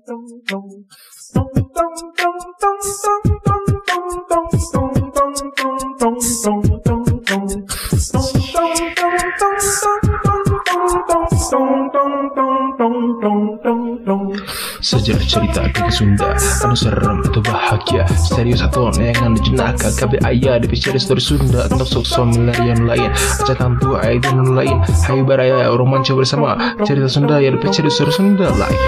Sejarah cerita di Sunda, anu serem atau bahagia, serius atau nengan jenaka, kabe ayah di cerita story Sunda, atau sok milarian lain, aja tantu ayah dan lain, hai baraya romansa bersama cerita Sunda ya di cerita story Sunda. Like,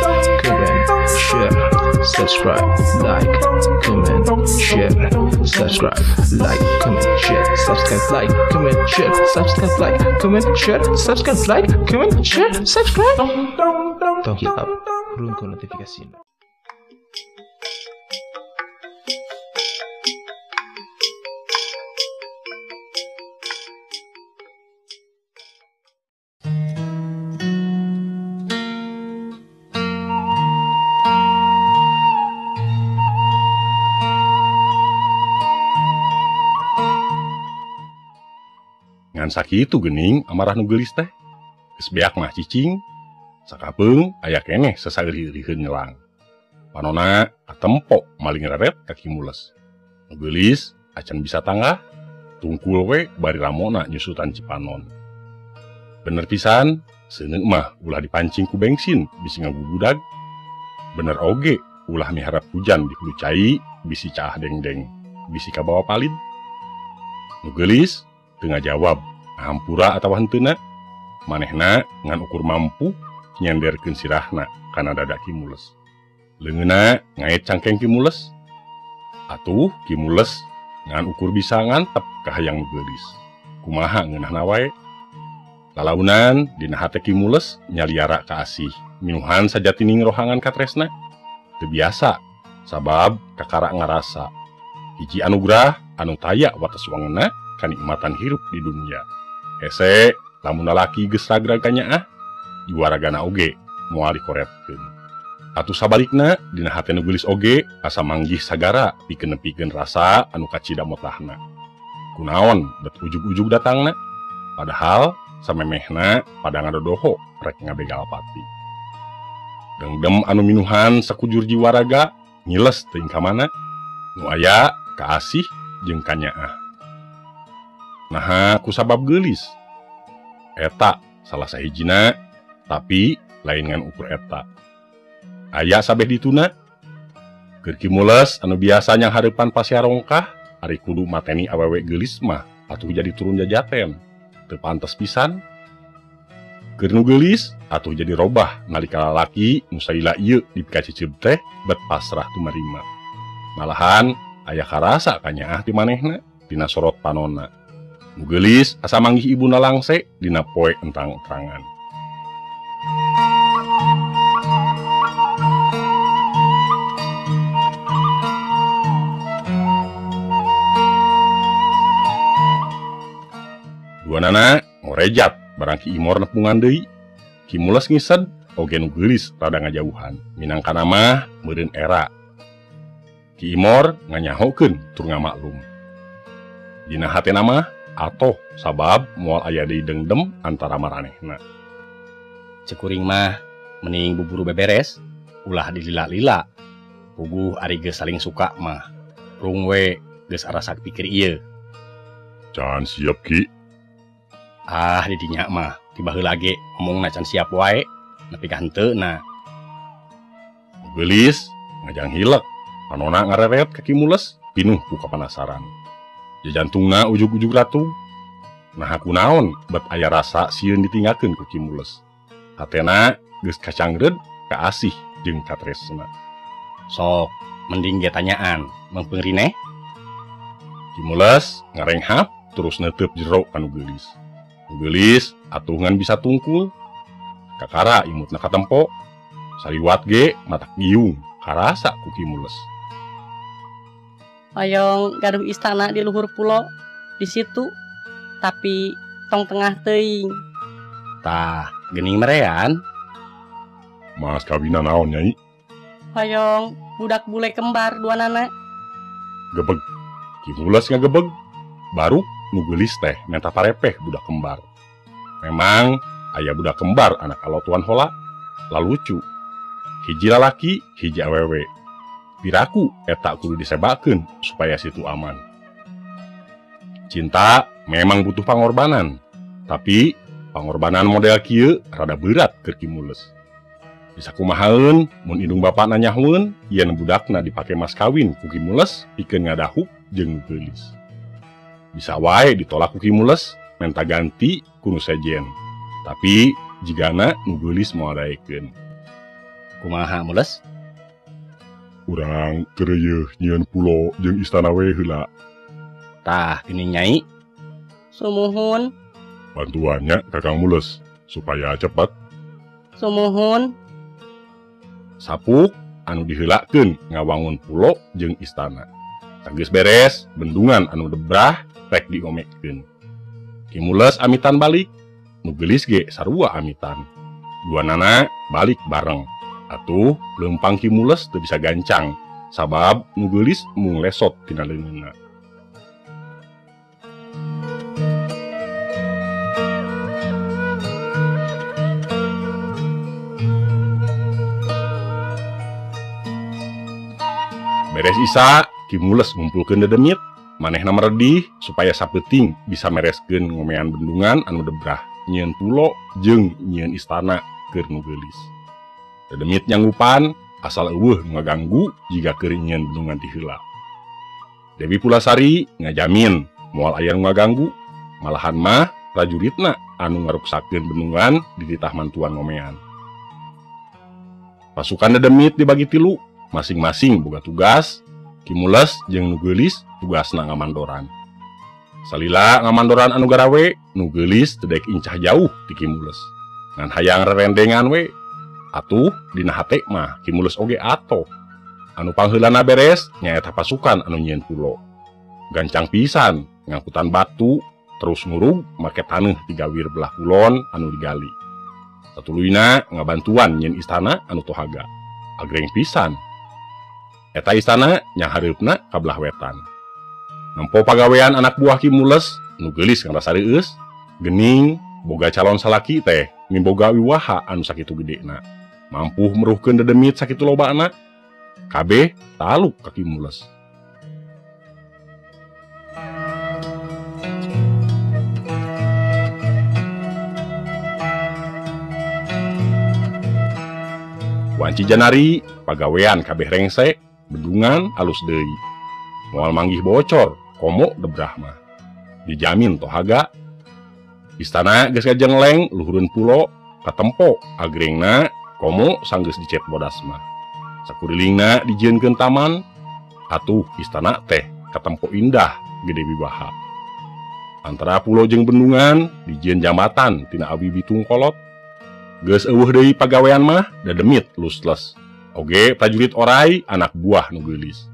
comment, share, subscribe, like, comment, share, subscribe, like, comment, share, subscribe, like, comment, share, subscribe, like, comment, share, subscribe, like, comment, share, subscribe. Tong hit up, runtuh notifikasi. Ngan sakitu geuning amarah nu geulis teh. Geus beak mah cicing. Sakapeung aya keneh sasageurih-geurihkeun nyelang. Panonna katempo maling reret kaki mules. Nu geulis acan bisa tanggah, tungkul we bari ramona nyusutan Cipanon. Bener pisan, seuneu mah ulah dipancing ku bensin bisi ngagugudag. Bener oge ulah miharap hujan di hulu cai bisi caah dengdeng, bisi kabawa palid. Nu geulis teu ngajawab hampura atawa henteuna. Manehna ngan ukur mampu nyanderkeun sirahna kana dada Ki Mules. Leungeunna ngaet cangkeng Ki Mules. Atuh Ki Mules ngan ukur bisa ngantep ka hayang nu geulis. Kumaha ngeunahna wae. Lalaunan dina hate Ki Mules nyaliara ka asih minuhan sajatining rohangan katresna. Teu biasa sabab kakara ngarasa hiji anugerah anu taya wates wangeunna kanikmatan hirup di dunia. Hese lamun lalaki geus ragrag ka nyaah juaragana oge moal dikoretkeun. Atuh sabalikna dina hate nu geulis oge asa manggih sagara pikeun nepikeun rasa anu kacida motahna. Kunaon bet ujug-ujug datangna? Padahal samemehna pada ngadodoho rek ngabegal pati. Dengdem anu minuhan sakujur jiwa raga ngiles teuing ka mana? Nu aya ka asih jeung ka nyaah. Naha kusabab geulis? Eta salah sahijina. Tapi lain ngan ukur eta. Aya sabeh dituna. Keur Ki Mules anu biasa nyang hareupan pasiarongkah, ari kudu mateni awewe geulis mah atuh jadi turun jajaten. Teu pantes pisan. Keur nu geulis atuh jadi robah nalika lalaki nu salila ieu dipikaciceup teh bet pasrah tumarima. Malahan aya karasa ka nyaah ti manehna dina sorot panonna. Nu geulis asa manggih ibuna langse dina poe entang-entangan. Duanana ngorejat barang Ki Imor nepungan deui. Ki Mules ngised oge nu geulis rada ngajauhan. Minangkana mah meureun era. Ki Imor nganyahokeun tur ngamaklum. Dina hatena mah atoh sabab moal aya deui dengdem antara maranehna. Cekuring mah mending buburu beberes ulah dilila-lila. Puguh ari geus saling suka mah rung we geus arasak pikir ieu. Can siap Ki. Di dinya mah tiba heula ge ngomongna can siap wae nepi ka henteuna. Geulis ngajang hilek panonna ngareret ka Ki Mules pinuh ku kapanasaran. Jajantungna ujug-ujug ratu. Nah kunaon bet aya rasa sieun ditinggalkeun ku Ki Mules. Hatena geus kacangreud ka asih jeung ka tresna. Sok mending ge tanyaan mengpeung rineh. Ki Mules ngarenghap terus neuteup jero kanu geulis. Geulis atuh ngan bisa tungkul. Kakara imutna katempo. Saliwat ge matak giung karasa ku Ki Mules. Hoyong gaduh istana di luhur pulau di situ, tapi tong tengah teuing. Tah, geuning merean. Mas kawina naon nyai? Hoyong budak bule kembar duanana. Gebeg. Ki Mules ngagebeg. Baru nu geulis teh menta parepeh budak kembar. Memang aya budak kembar anak alotuan hola, lalucu. hiji lalaki, hiji awewe. Piraku eta kudu disebakeun supaya situ aman. Cinta memang butuh pangorbanan, tapi pangorbanan model kieu rada berat keur Ki Mules. Bisa kumahaeun mun indung bapak nanyahueun yen budakna dipake mas kawin ku Ki Mules pikeun ngadahup jeung nu geulis. Bisa wae ditolak ku Ki Mules menta ganti ku nu sejen. Tapi jigana nu geulis moal daekeun. Kumaha Mules? Urang kereuyeun nyieun pulo jeung istana we heula. Tah geuning Nyai. Sumuhun, Bantuannya Kakang Mules supaya cepat. sumuhun. Sapuk anu diheulakeun ngawangun pulo jeung istana. Tanggeus beres, bendungan anu debrah rek diomekeun. Ki Mules amitan balik, nu geulis ge sarua amitan. Duanana balik bareng. Atuh leumpang Ki Mules teu bisa gancang, sabab nu geulis mung lesot tina leungeunna. Beres isa, Ki Mules ngumpulkeun dedemit, manehna meredih supaya sapeuting bisa mereskeun ngomean bendungan anu debrah, nyieun pulo jeung nyieun istana keur nu geulis. Dedemit nyanggupan asal eueuh ngaganggu jiga keur nyieun bendungan ti heula. Dewi Pulasari ngajamin moal aya nu ngaganggu, malahan mah prajuritna anu ngaruksakeun bendungan di titah mantuan ngomean. Pasukan dedemit dibagi 3, masing-masing boga tugas. Ki Mules jeung nu geulis tugasna ngamandoran. Salila ngamandoran anu garawe, nu geulis teu daek incah jauh ti Ki Mules. Ngan hayang rerendengan we. Atuh dina hate mah Ki Mules oge ato. Anu pangheulana beres nyaeta pasukan anu nyieun pulo. Gancang pisan ngangkutan batu terus ngurug make taneuh ti gawir belah kulon anu digali. Satuluyna ngabantuan nyieun istana anu tohaga. Agreng pisan. Eta istana nyahareupna ka belah wetan. Nempo pagawean anak buah Ki Mules nu geulis ngarasa reueus, geuning boga calon salaki teh mimboga wiwaha anu sakitu gedena. Mampu meruhkeun dedemit sakitu lobana. Kabeh taluk ka Ki Mules. Wanci janari pagawean kabeh rengse, bendungan alus deui. Moal manggih bocor, komo debrah mah. Dijamin tohaga. Istana geus kajengleng luhureun pulo, katempo agrengna komo sanggeus dicet bodas mah. Sakurilingna dijieunkeun taman, atuh istana teh katempo indah gede wibaha. Antara pulo jeung bendungan dijieun jambatan tina abi bitung kolot. Geus eueuh deui pagawean mah dademit lusles. Oge prajurit orai anak buah nu geulis.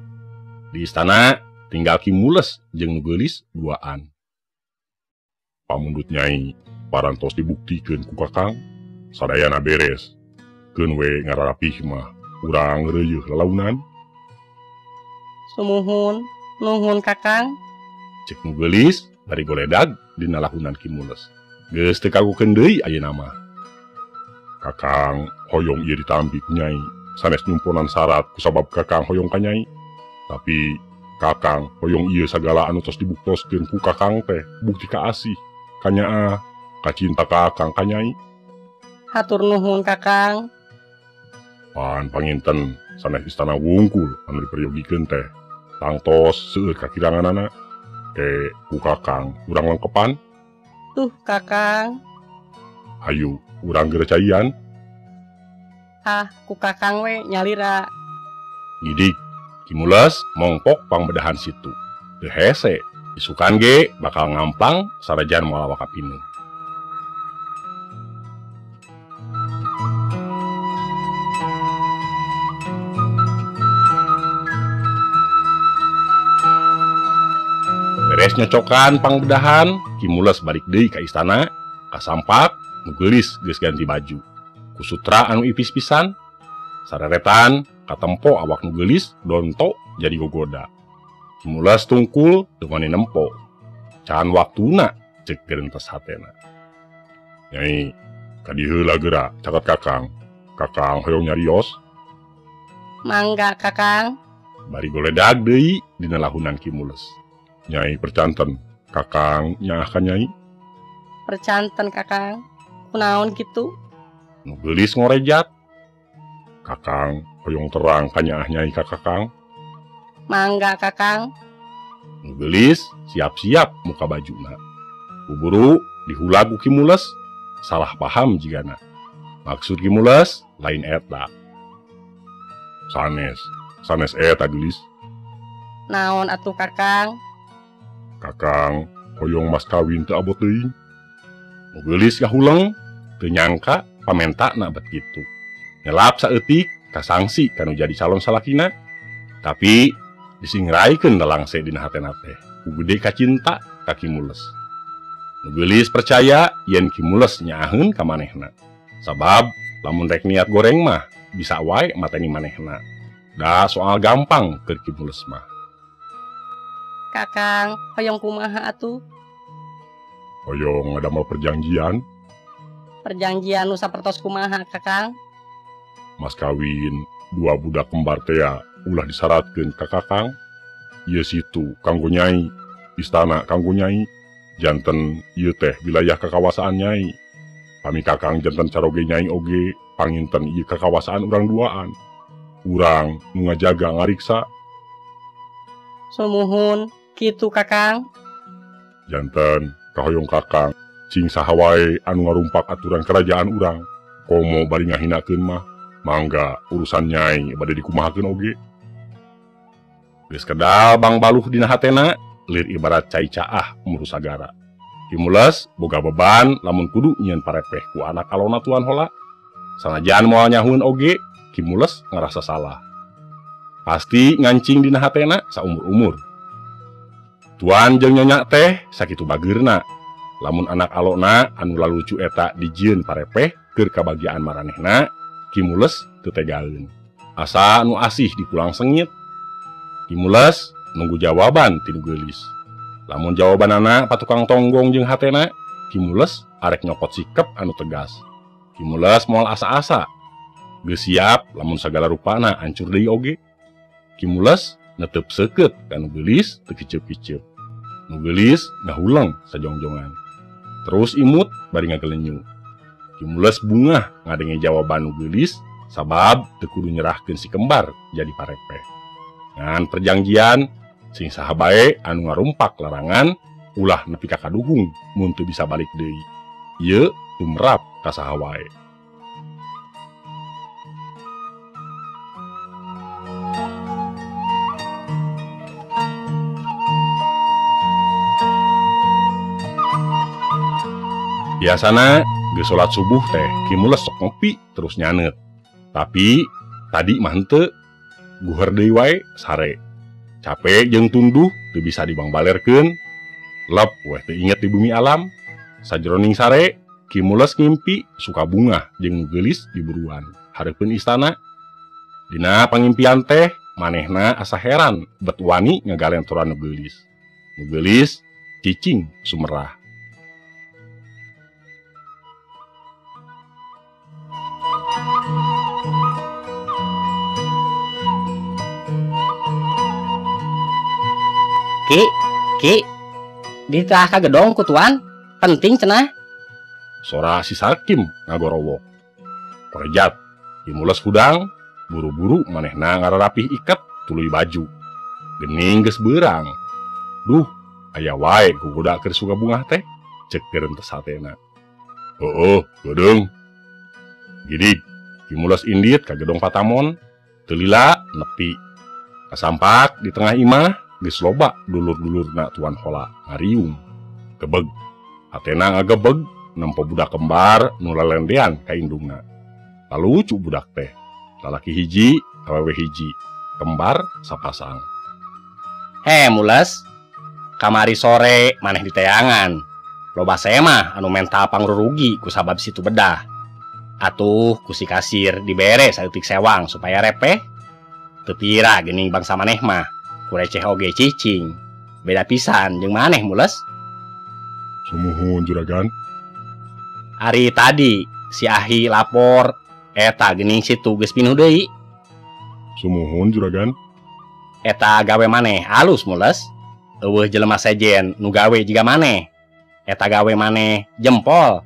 Di istana tinggal Ki Mules jeung nu geulis duaan. Pamundut Nyai parantos dibuktikeun ku Kakang sadayana beres. Keun we ngararapih mah urang reuyeuh lalaunan. Sumuhun, nuhun Kakang. Cek nu geulis bari goledag dina lahunan Ki Mules. Geus teu kagukeun deui ayeuna mah. Kakang hoyong ieu ditampi ku Nyai. Sanes nyumponan syarat kusabab Kakang hoyong ka Nyai. Tapi Kakang hoyong ieu sagala anu tos dibuktoskeun ku Kakang teh bukti kaasih, kanyaa, kacinta Kakang ka Nyai. Hatur nuhun Kakang. Pan panginten sanes istana wungkul anu diperyogikeun teh tangtos seueur kakiranganana. Ku Kakang urang lengkepan. Tuh Kakang. Hayu urang gerecayan. Ah, ku Kakang we nyalira. Ngidik Ki Mules mongpok pangbedahan situ. Teu hese, isukan ge bakal ngamplang sarajan moal awak kapinu. Beres nyocokan pangbedahan, Ki Mules balik deui ka istana, kasampak nu geulis geus ganti baju. Ku sutra anu ipis pisan, sareretan katempo awak nu geulis donto jadi gogoda. Ki Mules tungkul teu wani nempo. Can waktuna cek gerentos hatena. Nyai, kadieu heula geura caket Kakang. Kakang hoyong nyarios. Mangga Kakang. Bari goledag deui dina lahunan Ki Mules. Nyai percanten, Kakang nyaahkan Nyai. Percanten Kakang. Kunaon kitu? Nu geulis ngorejat. Kakang hoyong terang ka nyaah Nyai ka Kakang. Mangga Kakang. Nu geulis siap-siap muka bajuna. Buburu dihulag ku Ki Mules, salah paham jigana. Maksud Ki Mules lain eta. Sanes eta geulis. Naon atuh Kakang? Kakang hoyong mas kawin teu abot teuing. Nu geulis kahuleng teu nyangka pamentakna bet kitu. Nyelap saeutik kasangsi kanu jadi calon salakina. Tapi disingraikeun dalangse dina hatena teh. Ku gede kacinta ka Ki Mules. Nu geulis percaya yen Ki Mules nyaaheun ka manehna. Sabab lamun rek niat goreng mah bisa wae mateni manehna. Da soal gampang keur Ki Mules mah. Kakang, hoyong kumaha atuh? Hoyong ngadamel perjanjian, Perjanjian nu sapertos kumaha Kakang? mas kawin dua budak kembar teh ulah disyaratkeun ka Kakang. Ieu situ kanggo Nyai, istana kanggo Nyai, janten ieu teh wilayah kakawasaan Nyai. Pami Kakang janten caroge Nyai oge panginten ieu kakawasaan urang duaan. Urang nu ngajaga ngariksa, Sumuhun, kitu Kakang. janten kahoyong Kakang cing saha wae anu ngarumpak aturan kerajaan urang. Komo bari ngahinakeun mah, mangga urusan Nyai bade dikumahakeun oge. Geus kedal bang baluh dina hatena, lir ibarat cai caah umur sagara. Ki Mules boga beban lamun kudu nyieun parepeh ku anak alona tuan hola. Sanajan moal nyahueun oge, Ki Mules ngarasa salah. Pasti ngancing dina hatena saumur-umur. Tuan jeung nyonya teh sakitu bageurna. Lamun anak alona anu lalucu eta dijieun parepeh keur kabagiaan maranehna, Ki Mules teu tegaeun. Asa anu asih dipulang sengit. Ki Mules nunggu jawaban ti nu geulis. Lamun jawabanana patukang tonggong jeung hatena, Ki Mules arek nyokot sikep anu tegas. Ki Mules moal asa-asa. Geus siap lamun sagala rupana hancur deui oge. Ki Mules netep seukeut ka nu geulis teu kiceup-kiceup. Nu geulis ngahuleng sajongjongan. Terus imut bari ngagelenyu. Ki Mules bungah ngadenge jawaban nu geulis sabab teu kudu nyerahkeun si kembar jadi parepeh. Ngan perjanjian sing saha bae anu ngarumpak larangan ulah nepi ka kaduhung mun teu bisa balik deui. Ieu tumrap ka saha wae. Biasana geus salat subuh teh Ki Mules sok ngopi terus nyanet. Tapi tadi mah henteu, guher deui wae sare. Capek jeung tunduh teu bisa dibangbalerkeun. Lep weh teu inget di bumi alam. Sajroning sare Ki Mules ngimpi suka bungah jeung nu geulis di buruan hareupeun istana. Dina pangimpian teh manehna asa heran bet wani ngagalentoran nu geulis. Nu geulis cicing sumerah. Ki, di tah kagedong ku tuan, penting cenah. Sora si Sakim ngagorowok. Korejat, Ki Mules hudang, buru-buru manehna ngararapih iket tuluy baju. Gening geus beurang. Duh, aya wae kugoda keur suga bungah teh, cek keur teu satena. Heueuh, gedeung. Gidig, Ki Mules indit ka gedong Patamon, teu lila nepi. Kasampak di tengah imah, geus loba dulur-dulurna tuan hola ngariung. Gebeg, hatena ngagebeg nempo budak kembar nu lalendean ka indungna. Lalucu budak teh, lalaki hiji, awewe hiji, kembar sapasang. He Mules, kamari sore maneh di teangan. Loba saya mah anu mental pangrurugi ku sabab situ bedah. Atuh ku si kasir dibere saeutik sewang supaya repeh. Teu pira geuning bangsa maneh mah. Ku receh oge cicing. Beda pisan jeung maneh Mules. Sumuhun juragan. Ari tadi si Ahi lapor eta geuning situ geus pinuh deui. Sumuhun juragan. Eta gawe maneh alus mules. Eueuh jelema sejen nu gawe jiga maneh. Eta gawe maneh jempol.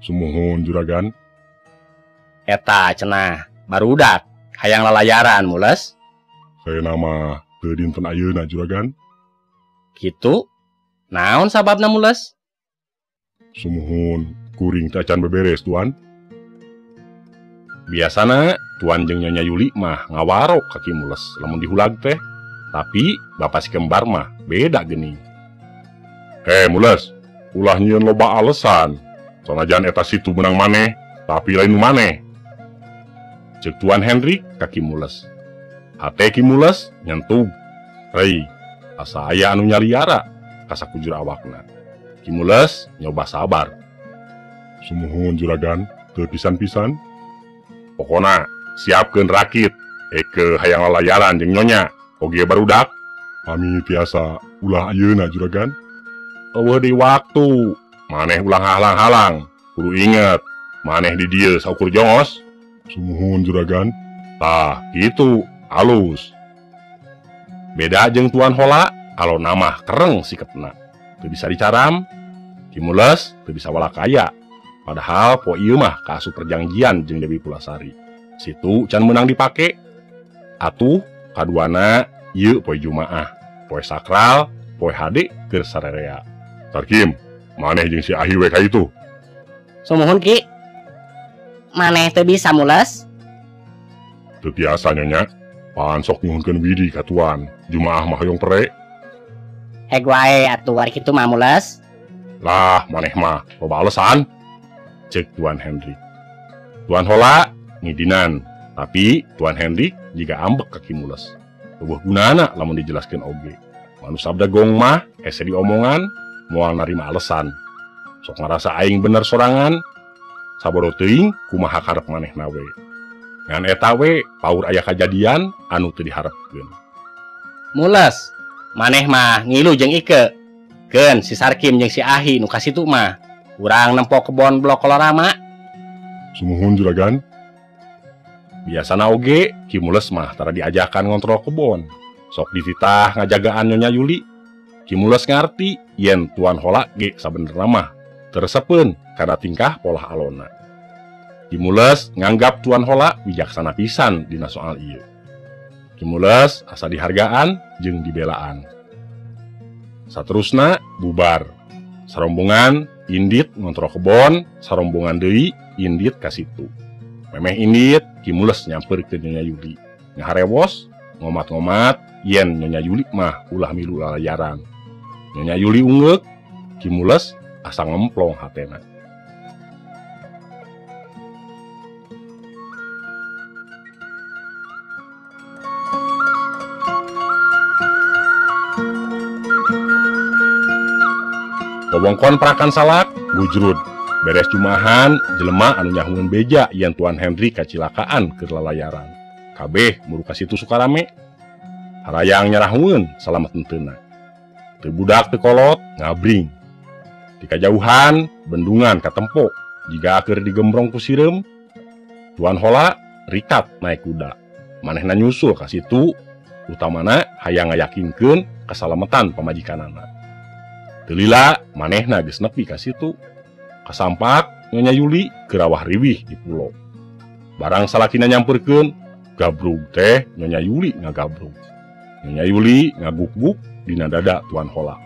Sumuhun juragan. Eta cenah barudak hayang lalayaran mules. Saya nama teu dinten ayeuna juragan. Kitu. Naon sababna mules? Sumuhun kuring teh acan beberes tuan. Biasana tuan jeung Nyonya Yuli mah ngawarok kaki mules lamun dihulag teh. Tapi bapak si kembar mah beda geuning. Mules, ulah nyieun loba alesan. Sanajan eta situ menang maneh, tapi lain nu maneh. Cek Tuan Hendrik kaki mules. Hate ki mules nyentug. Hei, asa aya anu nyaliara kasakujur awakna. Ki mules nyoba sabar. Sumuhun juragan, teu pisan-pisan. Pokona siapkeun rakit, eke hayang lalayaran jeung nyonya. Oge barudak. Kami tiasa ulah ayeuna juragan. Eueuh di waktu, maneh ulang halang-halang. Kudu inget, maneh di dieu saukur jongos. Sumuhun juragan. Tah, gitu, alus. Beda jeung Tuan Hola, alona mah kereng sikepna. Teu bisa dicaram, Ki Mules teu bisa walakaya. Padahal po ieu mah kaasup perjanjian jeung Dewi Pulasari. Situ can meunang dipake. Atuh kaduana ieu poe Jumaah, poe sakral, poe hade keur sarerea. Sarkim, maneh jeung si Ahi we ka itu. Sumuhun Ki. Maneh teu bisa mules. Teu tiasa nyonya. Pan sok nyuhunkeun widi ka tuan. Jumaah mah hoyong pere. Heg wae atuh ari kitu mah mules. Lah, maneh mah loba alesan. Cek Tuan Hendrik. Tuan Hola ngidinan, tapi Tuan Hendrik jiga ambek ka Ki Mules. Eueuh gunana lamun dijelaskeun oge. Manu sabda gong mah hese diomongan moal narima alesan. Sok ngarasa aing bener sorangan. Saboro teuing kumaha karep manehna we. Ngan eta we paur aya kajadian anu teu diharepkeun. Mules, maneh mah ngilu jeung Ike. Keun si Sarkim jeung si Ahi nu ka situ mah urang nempo kebon blok Kolorama. Sumuhun juragan. Biasana oge Ki Mules mah tara diajakan ngontrol kebon. Sok dititah ngajagaan Nyonya Yuli. Ki Mules ngarti yen Tuan Hola ge sabenerna mah teresepeun kana tingkah polah alona. Ki Mules nganggap Tuan Hola bijaksana pisan dina soal ieu. Ki Mules asa dihargaan jeung dibelaan. Saterusna bubar. Sarombongan indit ngontrol kebon, sarombongan deui indit ka situ. Memeh indit Ki Mules nyamperkeun Nyonya Yuli. Ngaharewos ngomat-ngomat yen Nyonya Yuli mah ulah milu lalayaran. Nyonya Yuli ungeuk, Ki Mules asa ngemplong hatena. Bobongkon perakan salak, gujrud. Beres Jumahan, jelema anu nyahungeun beja yen Tuan Hendrik kacilakaan keur lalayaran. Kabeh muru ka situ sukarame. Harayang nyarahungeun salamet tenteuna. Teu budak teu kolot, ngabring. Di kajauhan, bendungan katempo, jiga keur digembrong ku sireum. Tuan Hola rikat naik kuda. Manehna nyusul ka situ, utamana hayang ngayakinkeun kasalametan pamajikanana. Teu lila manehna geus nepi ka situ. Kasampak Nyonya Yuli kerawah riwih di pulau. Barang salakina nyamperkeun, gabrug teh Nyonya Yuli ngagabrug. Nyonya Yuli ngaguk-guk dina dada Tuan Hola.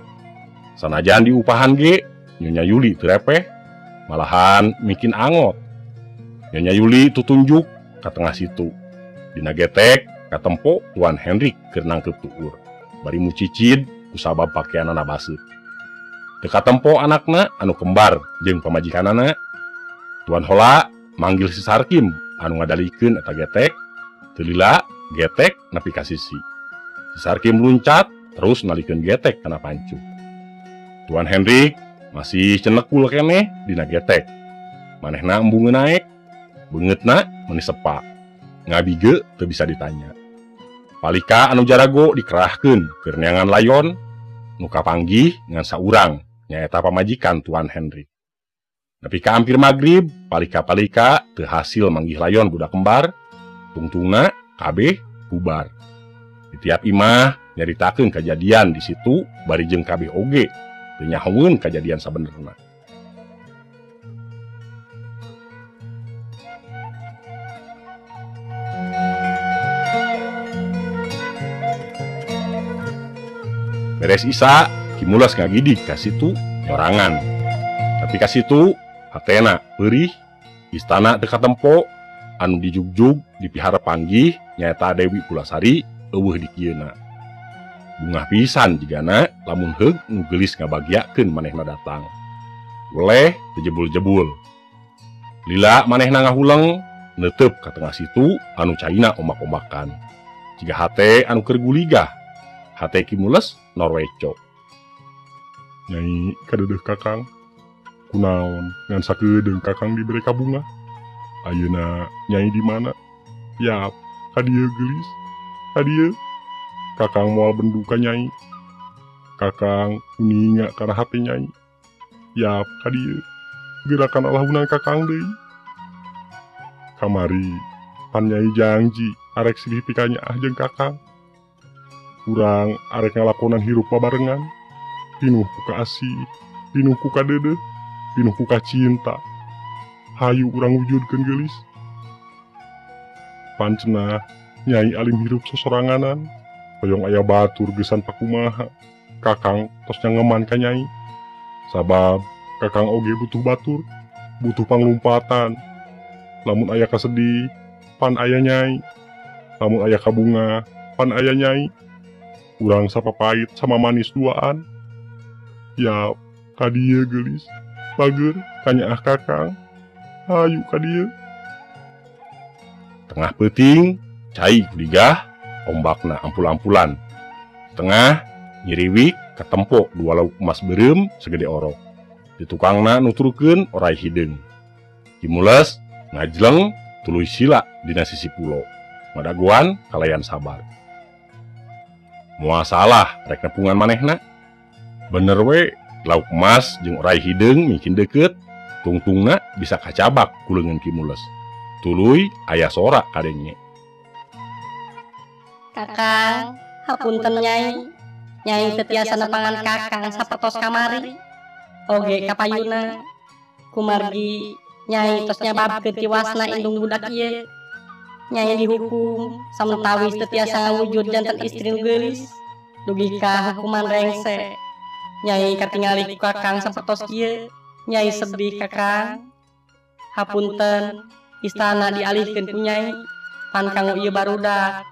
Sanajan diupahan ge, Nyonya Yuli teu repeh, malahan mikin angot. Nyonya Yuli tutunjuk ka tengah situ. Dina getek katempo Tuan Hendrik keur nangkep tuur. Bari mucicid kusabab pakaianana baseuh. Teka tempo anakna anu kembar jeung pamajikanana. Tuan Hola manggil si Sarkim anu ngadalikeun eta getek. Teu lila getek nepi ka sisi. Si Sarkim luncat terus nalikeun getek kana pancu. Tuan Hendrik masih cenekul keneh dina getek. Manehna embungeun naek, beungeutna meuni sepa. Ngabige teu bisa ditanya. Palika anu jarago dikerahkeun keur neangan layon nu kapanggih ngan saurang. Nyaeta pamajikan Tuan Hendrik. Nepi ka hampir magrib, palika-palika teu hasil manggih layon budak kembar. Tungtungna kabeh bubar. Di tiap imah nyaritakeun kejadian di situ bari jeung kabeh oge teu nyahoeun kejadian sabenerna. Beres Isa, Kimulas ngagidik ka situ nyorangan. Tapi ka situ hatena peurih, istana teu katempo, anu dijugjug dipihara panggih nyaeta Dewi Pulasari eueuh di kieuna. Bungah pisan jigana lamun heug nu geulis ngabagiakeun manehna datang. Boleh teu jebul-jebul. Lila manehna ngahuleng neuteup ka tengah situ anu caina ombak-ombakan. Jiga hate anu keur guligah, hate Kimulas Norweco. Nyai kadeudeuk Kakang. Kunaon ngan sakedeung Kakang dibere ka bunga? Ayeuna Nyai di mana? Yap, ka dieu geulis. Ka dieu. Kakang moal bendu ka Nyai. Kakang kuninga kana hate Nyai. Yap, ka dieu. Gerakan alahunang Kakang deui. Kamari pan Nyai janji arek silih pikanya jeung Kakang. Urang arek ngalakonan hirup babarengan, pinuh ku kasih, pinuh ku kadeudeuk, pinuh ku cinta. Hayu urang wujudkeun geulis. Pancenah Nyai alim hirup sosoranganan, hoyong aya batur geusan pakumaha. Kakang tos ngeman ka Nyai. Sabab Kakang oge butuh batur, butuh panglumpatan. Lamun aya kasedih, pan aya Nyai. Lamun aya kabunga, pan aya Nyai. Urang sapapait sama manis duaan. Ya, ka dieu geulis. Bageur kanyaah Kakang. Hayu ka dieu. Tengah peuting, cai kuligah, ombakna ampul-ampulan. Tengah nyiriwik katempo dua lauk emas beureum segede orok. Di tukangna nuturkeun orai hideung. Kimulas ngajleng tuluy sila dina sisi pulo. Madaguan kalayan sabar. Moal salah rek nepungan manehna. Bener we, lauk emas jeung orai hideung mungkin deukeut, tungtungna bisa kacabak ku leungeun Kimulas. Tuluy aya sora kadenge. Kakang, hapunten Nyai. Nyai teu tiasa nepangan Kakang sapertos kamari. Oge kapayuna. Kumargi Nyai tos nyababkeun tiwasna indung budak ieu. Nyai dihukum samantawis teu tiasa ngawujud janten istri nu geulis. Dugi ka hukuman rengse. Nyai katingali ku Kakang sapertos kieu. Nyai sedih Kakang. Hapunten, istana dialihkeun ku Nyai. Pan kanggo ieu barudak.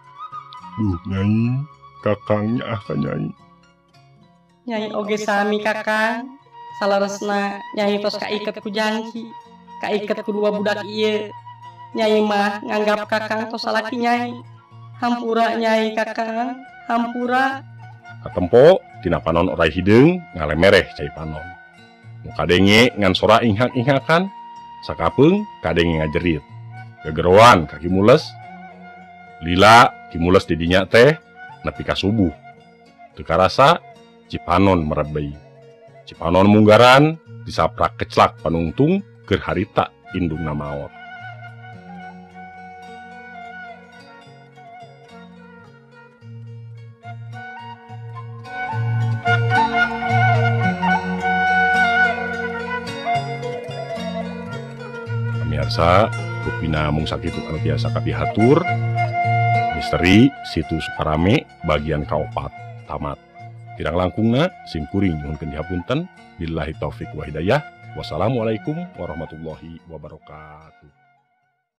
Duh Nyai, Kakang nyaah ka Nyai. Nyai oge sami Kakang. Salaresna Nyai tos kaiket ku janji. Kaiket ku dua budak ieu. Nyai mah nganggap Kakang tos salaki Nyai. Hampura Nyai Kakang, hampura. Katempo tina panon orai hideung ngalemereh cai panon. Nu kadenge ngan sora inghak-inghakan, sakapeung kadenge ngajerit. Gegeroan ka Kimulas. Lila Kimulas di dinya teh nepi ka subuh. Teu karasa Cipanon merebei. Cipanon munggaran disaprak keclak panungtung keur harita indungna maot. Pemirsa, rupina mung sakitu anu biasa kapihatur. Misteri Situ Suparame bagian kaopat tamat. Tirang langkungna sim kuring nyuhunkeun dihapunten. Billahi taufik wa hidayah. Wassalamualaikum warahmatullahi wabarakatuh.